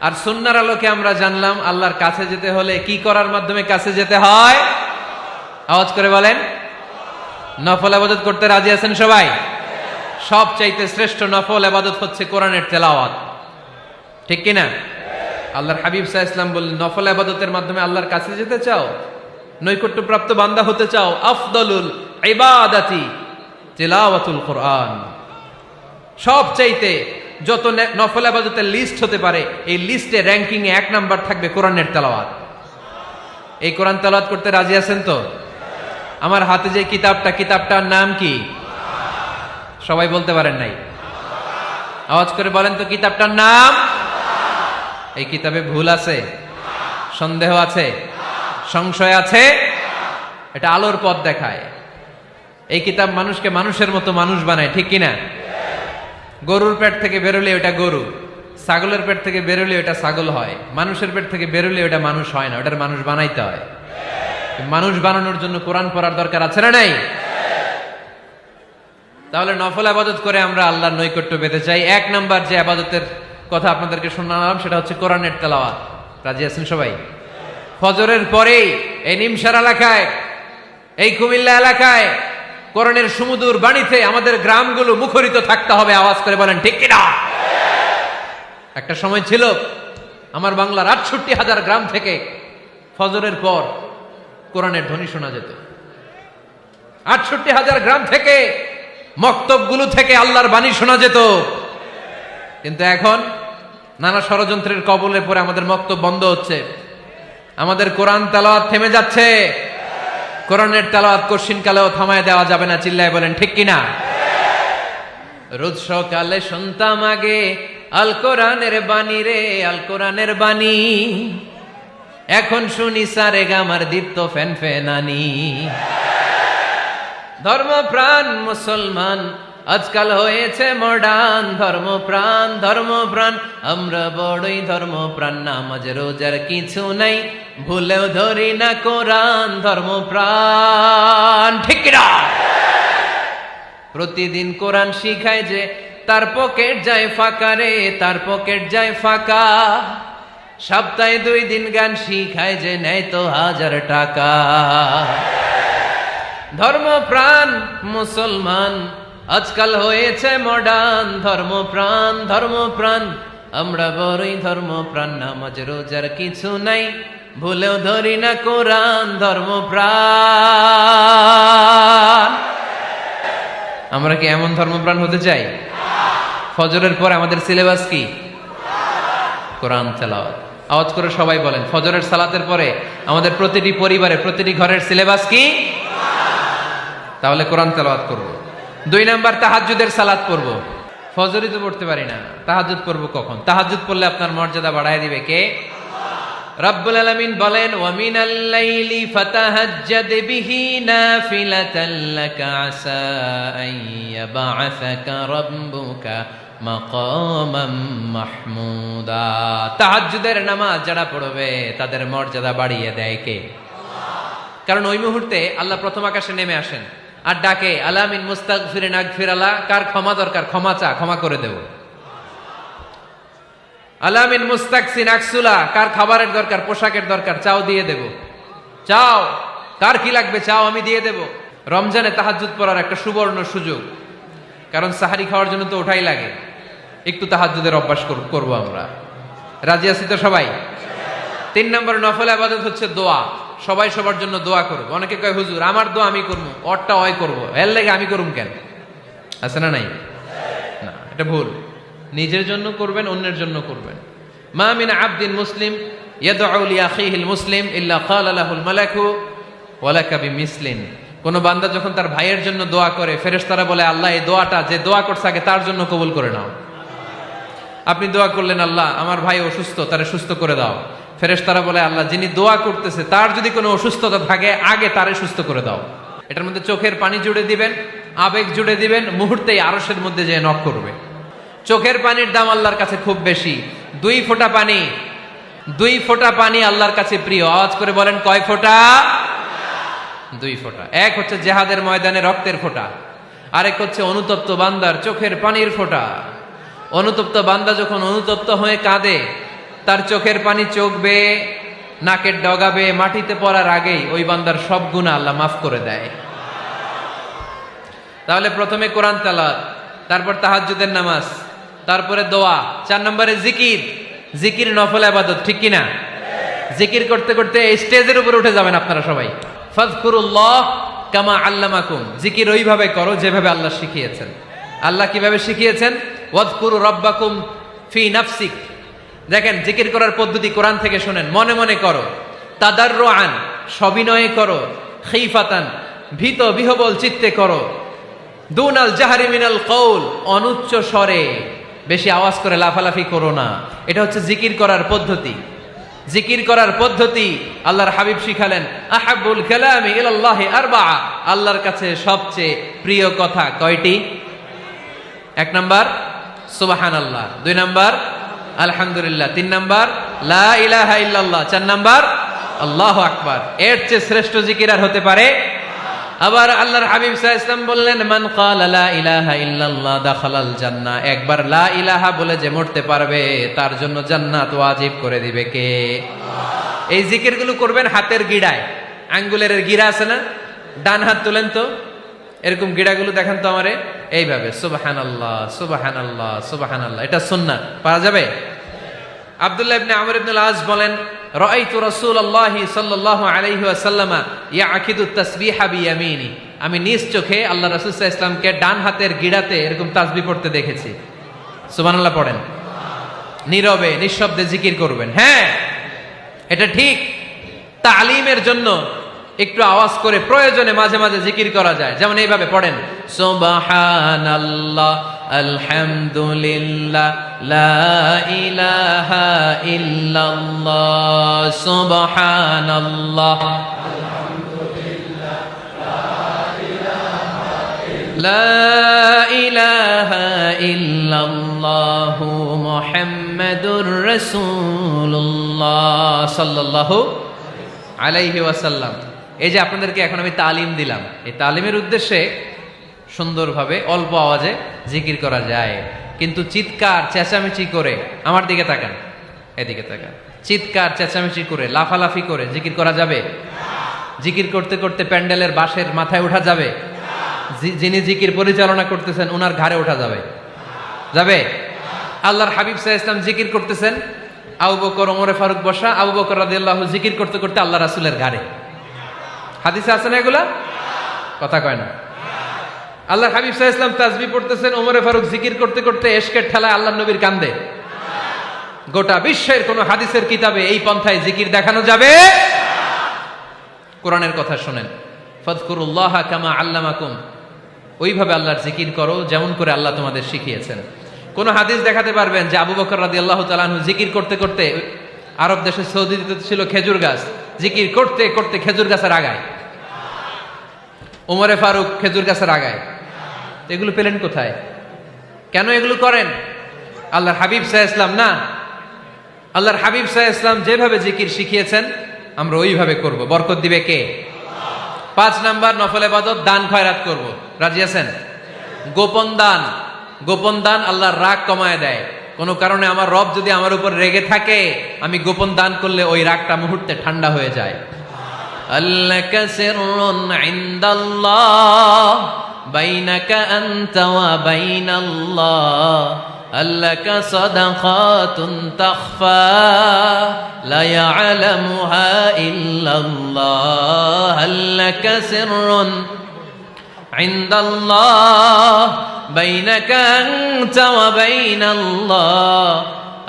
আর সুন্নাহর আলোকে আমরা জানলাম আল্লাহর কাছে যেতে হলে কি করার মাধ্যমে কাছে যেতে হয়? আওয়াজ করে বলেন নফল ইবাদত করতে রাজি আছেন সবাই? সবচাইতে শ্রেষ্ঠ নফল ইবাদত হচ্ছে কোরআনের তেলাওয়াত, ঠিক কিনা? আল্লাহর হাবিব সাল্লাল্লাহু আলাইহি ওয়াসাল্লাম বললেন নফল ইবাদতের মাধ্যমে আল্লাহর কাছে যেতে চাও, নৈকট্যপ্রাপ্ত বান্দা হতে চাও, আফদলুল ইবাদাতি তিলাওয়াতুল কোরআন। সবচাইতে যত নফল ইবাদতের লিস্ট হতে পারে, এই লিস্টে র্যাঙ্কিং এ ১ নাম্বার থাকবে কোরআনের তেলাওয়াত। এই কোরআন তেলাওয়াত করতে রাজি আছেন তো? আমার হাতে যে কিতাবটার নাম কি? সবাই বলতে পারেন নাই? আওয়াজ করে বলেন তো কিতাবটার নাম? এই কিতাবে ভুল আছে? সন্দেহ আছে? সংশয় আছে? এটা আলোর পথ দেখায়। এই কিতাব মানুষকে মানুষের মতো মানুষ বানায়, ঠিক কিনা? গরুর পেট থেকে বেরোলে ওটা গরু, ছাগলের পেট থেকে বেরোলে ওটা ছাগল হয়, মানুষের পেট থেকে বেরোলে ওটা মানুষ হয় না, ওটার মানুষ বানাইতে হয়। মানুষ বানানোর জন্য কোরআন পড়ার দরকার আছে না নাই? তাহলে নফল আবাদত করে আমরা আল্লাহর নৈকট্য পেতে চাই। এক নাম্বার যে আবাদতের কথা আপনাদেরকে শোনালাম সেটা হচ্ছে কোরআনের তেলাওয়াত। রাজি আছেন সবাই? ফজরের পরেই এই নিমসার এলাকায়, এই কুমিল্লা এলাকায় কোরআনের সুমধুর বাণীতে আমাদের গ্রামগুলো মুখরিত থাকতে হবে। আওয়াজ করে বলেন ঠিক কিনা? একটা সময় ছিল আমার বাংলার ৬৮,০০০ গ্রাম থেকে ফজরের পর কোরআনের ধ্বনি শোনা যেত। ৬৮,০০০ গ্রাম থেকে মক্তবগুলো থেকে আল্লাহর বাণী শোনা যেত। কিন্তু এখন নানা ষড়যন্ত্রের কবলে পড়ে আমাদের মক্তব বন্ধ হচ্ছে, আমাদের কোরআন তেলাওয়াত থেমে যাচ্ছে। কোরআনের তেলাওয়াত কশিনকালেও থামায় দেওয়া যাবে না। চিল্লায় বলেন ঠিক কিনা? রোজ সকালে শুনতাম আগে আল কোরআনের বাণী রে, আল কোরআনের বাণী। এখন শুনি সারে গামার দীপ্ত ফ্যান ফ্যানানি। ধর্মপ্রাণ মুসলমান আজকাল হয়েছে মডার্ন। ধর্মপ্রাণ ধর্মপ্রাণ আমরা বড়ই ধর্মপ্রাণ। নামাজ রোজার কিছু নাই, ভুলেও ধরি না কোরআন। ধর্মপ্রাণ ঠিক না? প্রতিদিন কোরআন শিখায় যে তার পকেট যায় ফাঁকা রে, তার পকেট যায় ফাঁকা। সপ্তাহে 2 দিন গান শিখায় যে নেয় তো 1000 টাকা। ধর্মপ্রাণ মুসলমান আজকাল হয়েছে মডার্ন। ধর্মপ্রাণ ধর্মপ্রাণ আমরা বড়ই ধর্মপ্রাণ। নামাজ রোজার কিছু নাই, ভুলেও ধরি না কোরআন। ধর্মপ্রাণ। আমরা কি এমন ধর্মপ্রাণ হতে চাই? ফজরের পর আমাদের সিলেবাস কি? কোরআন তেলাওয়াত। আওয়াজ করে সবাই বলেন, ফজরের সালাতের পরে আমাদের প্রতিটি পরিবারে, প্রতিটি ঘরের সিলেবাস কি? তাহলে কোরআন তেলাওয়াত করব। 2 নাম্বার তাহাজ্জুদের সালাত পড়ব। ফজরই তো পড়তে পারি না, তাহাজ্জুদ পড়ব কখন? তাহাজ্জুদ পড়লে আপনার মর্যাদা বাড়ায় দিবে কে? রব্বুল আলামিন বলেন, ওয়া মিনাল লাইলি ফাতাহাজ্জাদ বিহি নাফিলাতান লাকা আসা আন ইয়াবআসাকা রাব্বুকা মাকামাম মাহমুদা। তাহাজ্জুদের নামাজ যারা পড়বে তাদের মর্যাদা বাড়িয়ে দেয় কে? কারণ ওই মুহূর্তে আল্লাহ প্রথম আকাশে নেমে আসেন আর ডাকে, আলা মিন মুস্তাগফিরিন আগফিরালা। কার ক্ষমা দরকার? ক্ষমা চা, ক্ষমা করে দেব। আলা মিন মুস্তাকসিন আকসুলা। কার খাবারের দরকার? পোশাকের দরকার? চাও, দিয়ে দেব। চাও, কার কি লাগবে? চাও, আমি দিয়ে দেব। রমজানে তাহাজ্জুদ পড়ার একটা সুবর্ণ সুযোগ, কারণ সাহারি খাওয়ার জন্য তো ওঠাই লাগে। একটু তাহাজ্জুদের অভ্যাস করব আমরা। রাজি আছি তো সবাই? 3 নম্বর নফল ইবাদত হচ্ছে দোয়া। সবাই সবার জন্য দোয়া করব। অনেকে কয়, হুজুর আমার দোয়া আমি করবো, ওরটা ওই করবো, এর লাগে আমি করুম কেন? আছে না নাই? না, এটা ভুল। নিজের জন্য করবেন, অন্যের জন্য করবেন। মা মিন আবদিন মুসলিম ইয়াদউ লিআখিহিল মুসলিম ইল্লা ক্বালা লাহুল মালাকু ওয়া লাকা বিমিসলিন। কোন বান্দা যখন তার ভাইয়ের জন্য দোয়া করে, ফেরেশতারা বলে, আল্লাহ এই দোয়াটা যে দোয়া করছে আগে তার জন্য কবুল করে নাও। আপনি দোয়া করলেন, আল্লাহ আমার ভাই অসুস্থ, তারে সুস্থ করে দাও। ফেরেশতারা বলে, আল্লাহ যিনি দোয়া করতেছে তার যদি কোনো অসুস্থতা থাকে আগে তারে সুস্থ করে দাও। এটার মধ্যে চোখের পানি জুড়ে দিবেন, আবেগ জুড়ে দিবেন, মুহূর্তেই আরশের মধ্যে যে নক করবে। চোখের পানির দাম আল্লাহর কাছে খুব বেশি। 2 ফোঁটা পানি, 2 ফোঁটা পানি আল্লাহর কাছে প্রিয়। আওয়াজ করে বলেন, কয় ফোঁটা? 2 ফোঁটা। এক হচ্ছে জিহাদের ময়দানে রক্তের ফোঁটা, আরেক হচ্ছে অনুতপ্ত বান্দার চোখের পানির ফোঁটা। অনুতপ্ত বান্দা যখন অনুতপ্ত হয়ে কাঁদে, তার চোখের পানি চোখ বেয়ে নাকের ডগাবে মাটিতে পড়ার আগেই ওই বান্দার সব গুনাহ আল্লাহ মাফ করে দেয়। তাহলে প্রথমে কোরআন তেলাওয়াত, তারপর তাহাজ্জুদের নামাজ, তারপরে দোয়া। 4 নম্বরে জিকির। জিকির নফল ইবাদত, ঠিক কিনা? জিকির করতে করতে এই স্টেজের উপরে উঠে যাবেন আপনারা সবাই। ফাযকুরুল্লাহ কামা আল্লামাকুম। জিকির ওইভাবে করো যেভাবে আল্লাহ শিখিয়েছেন। আল্লাহ কিভাবে শিখিয়েছেন? ওয়াযকুরু রাব্বাকুম ফি নাফসিক। দেখেন, জিকির করার পদ্ধতি কোরআন থেকে শুনেন। মনে মনে করো, তাদাররুআন সবিনয়ে করো, খিফাতান ভীত বিহবল চিত্তে করো, দুনাল জাহরি মিনাল কওল অনুচ্চ স্বরে, বেশি আওয়াজ করে লাফালাফি করো না। এটা হচ্ছে জিকির করার পদ্ধতি। জিকির করার পদ্ধতি আল্লাহর হাবিব শিখালেন, আহাব্বুল কালামি ইলাল্লাহি আরবাআ, আল্লাহর কাছে সবচেয়ে প্রিয় কথা কয়টি? 1 নাম্বার সুবহানাল্লাহ, 2 নাম্বার আলহামদুলিল্লাহ, 3 নাম্বার লা ইলাহা ইল্লাল্লাহ, 4 নাম্বার আল্লাহু আকবার। এর চেয়ে শ্রেষ্ঠ জিকির আর হতে পারে? আবার আল্লাহর হাবিব সাল্লাল্লাহু আলাইহি ওয়াসাল্লাম বললেন, মান ক্বালা লা ইলাহা ইল্লাল্লাহ দাখালাল জান্নাহ, একবার লা ইলাহা বলে যে মরতে পারবে তার জন্য জান্নাত ওয়াজিব করে দিবে কে? আল্লাহ। এই জিকিরগুলো করবেন হাতের গিড়ায়, আঙ্গুলের গিড়া আছে না, ডান হাত তুলেন তো, এরকম গিড়াগুলো দেখেন তো আমারে, এইভাবে সুবহানাল্লাহ সুবহানাল্লাহ সুবহানাল্লাহ, এটা সুন্নাহ, পারা যাবে? আব্দুল্লাহ ইবনে আমর ইবনে আল-আস বলেন, রাআইতু রাসূলুল্লাহি সাল্লাল্লাহু আলাইহি ওয়াসাল্লাম ইয়াকিদু তাসবিহা বিয়ামিনি, আমি নিজ চোখে আল্লাহ রাসূল সাল্লাল্লাহু আলাইহি ওয়াসাল্লামকে ডান হাতের গিড়াতে এরকম তাসবিহ পড়তে দেখেছি। সুবহানাল্লাহ পড়েন, নীরবে নিঃশব্দে জিকির করবেন। হ্যাঁ, এটা ঠিক। তালিমের জন্য একটু আওয়াজ করে প্রয়োজনে মাঝে মাঝে জিকির করা যায়, যেমন এইভাবে পড়েন, সুবহানাল্লাহ আলহামদুলিল্লাহ লা ইলাহা ইল্লাল্লাহ, সুবহানাল্লাহ লা ইলাহা ইল্লাল্লাহ মুহাম্মাদুর রাসূলুল্লাহ সাল্লাল্লাহু আলাইহি ওয়াসাল্লাম। এই যে আপনাদেরকে এখন আমি তালিম দিলাম, এই তালিমের উদ্দেশ্যে সুন্দরভাবে অল্প আওয়াজে জিকির করা যায়, কিন্তু চিৎকার চেঁচামেচি করে, আমার দিকে তাকান, এদিকে তাকান, চিৎকার চেঁচামেচি করে লাফালাফি করে জিকির করা যাবে? জিকির করতে করতে প্যান্ডেলের বাঁশের মাথায় ওঠা যাবে? যিনি জিকির পরিচালনা করতেছেন ওনার ঘাড়ে ওঠা যাবে? যাবে? আল্লাহর হাবিব সাল্লাল্লাহু আলাইহি ওয়াসাল্লাম জিকির করতেছেন, আবু বকর ওমরে ফারুক বসা, আবু বকর রাদিয়াল্লাহু জিকির করতে করতে আল্লাহ রাসূলের ঘাড়ে। হাদিসে আছে না এগুলা? কথা কয় না। আল্লাহর হাবিব সাল্লাল্লাহু আলাইহি ওয়াসাল্লাম তাসবিহ পড়তেছেন, ওমরে ফারুক জিকির করতে করতে এশকের ঠেলায় আল্লাহর নবীর কান্দে। গোটা বিশ্বের কোন হাদিসের কিতাবে এই পন্থায় জিকির দেখানো যাবে? কোরআনের কথা শুনেন, ফাযকুরুল্লাহা কামা আল্লামাকুম, ওইভাবে আল্লাহর জিকির করো যেমন করে আল্লাহ তোমাদের শিখিয়েছেন। কোন হাদিস দেখাতে পারবেন যে আবু বকর রাদিয়াল্লাহু তাআলা আনহু জিকির করতে করতে, আরব দেশে সৌদিতে ছিল খেজুর গাছ, জিকির করতে করতে খেজুর গাছের আগায়, ওমরে ফারুক খেজুর গাছের আগায়, এগুলো পেলেন কোথায়? কেন এগুলো করেন? আল্লাহর হাবিব সাল্লাল্লাহু আলাইহি ওয়াসাল্লাম না, আল্লাহর হাবিব সাল্লাল্লাহু আলাইহি ওয়াসাল্লাম যেভাবে জিকির শিখিয়েছেন আমরা ওইভাবে করব। বরকত দিবে কে? 5 নাম্বার নফল ইবাদত, দান খয়রাত করব। রাজি আছেন? গোপন দান, গোপন দান আল্লাহর রাগ কমায় দেয়। কোন কারণে আমার রব যদি আমার উপর রেগে থাকে, আমি গোপন দান করলে ওই রাগটা মুহূর্তে ঠান্ডা হয়ে যায়। আল্লাকা সিররুন ইনদাল্লাহ বাইনাকা আনতা ওয়া বাইনাল্লাহ, আল্লাকা সাদাকাতুন তাখফা লা ইয়ালামুহা ইল্লাল্লাহ, আল্লাকা সিররুন ইনদাল্লাহ বাইনাকা আনতা ওয়া বাইনাল্লাহ,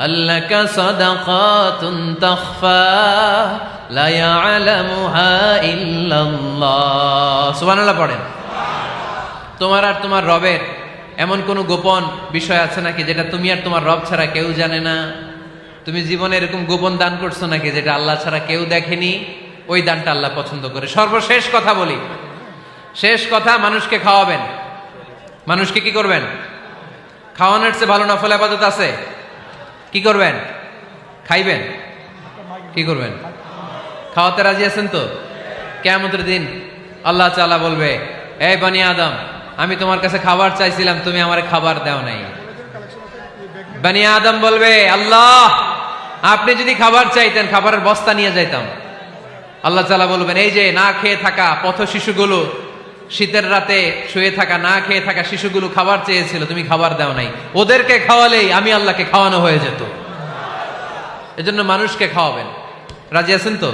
আল্লাকা সাদাকাতুন তাখফা লা ইয়ালামুহা ইল্লাল্লাহ। সুবহানাল্লাহ পড়েন। তোমার আর তোমার রবের এমন কোন গোপন বিষয় আছে নাকি যেটা তুমি আর তোমার রব ছাড়া কেউ জানে না? তুমি জীবনে এরকম গোপন দান করছো নাকি যেটা আল্লাহ ছাড়া কেউ দেখেনি? ওই দানটা আল্লাহ পছন্দ করে। সর্বশেষ কথা বলি, শেষ কথা, মানুষকে খাওয়াবেন। মানুষকে কি করবেন? খাওয়ানোর চেয়ে ভালো নফল ইবাদত আছে? কি করবেন? খাইবেন। কি করবেন? খাওয়াতে রাজি আছেন তো? কিয়ামতের দিন আল্লাহ তাআলা বলবে, এই বনি আদম, আমি তোমার কাছে খাবার চাইছিলাম, তুমি আমারে খাবার দাও নাই। বনি আদম বলবে, আল্লাহ আপনি যদি খাবার চাইতেন খাবারের বস্তা নিয়ে যাইতাম। আল্লাহ তাআলা বলবেন, এই যে না খেয়ে থাকা পথ শিশুগুলো, শীতের রাতে শুয়ে থাকা না খেয়ে থাকা শিশুগুলো খাবার চেয়েছিল, তুমি খাবার দাও নাই, ওদেরকে খাওয়ালেই আমি আল্লাহকে খাওয়ানো হয়ে যেত। এজন্য মানুষকে খাওয়াবেন। রাজি আছেন তো?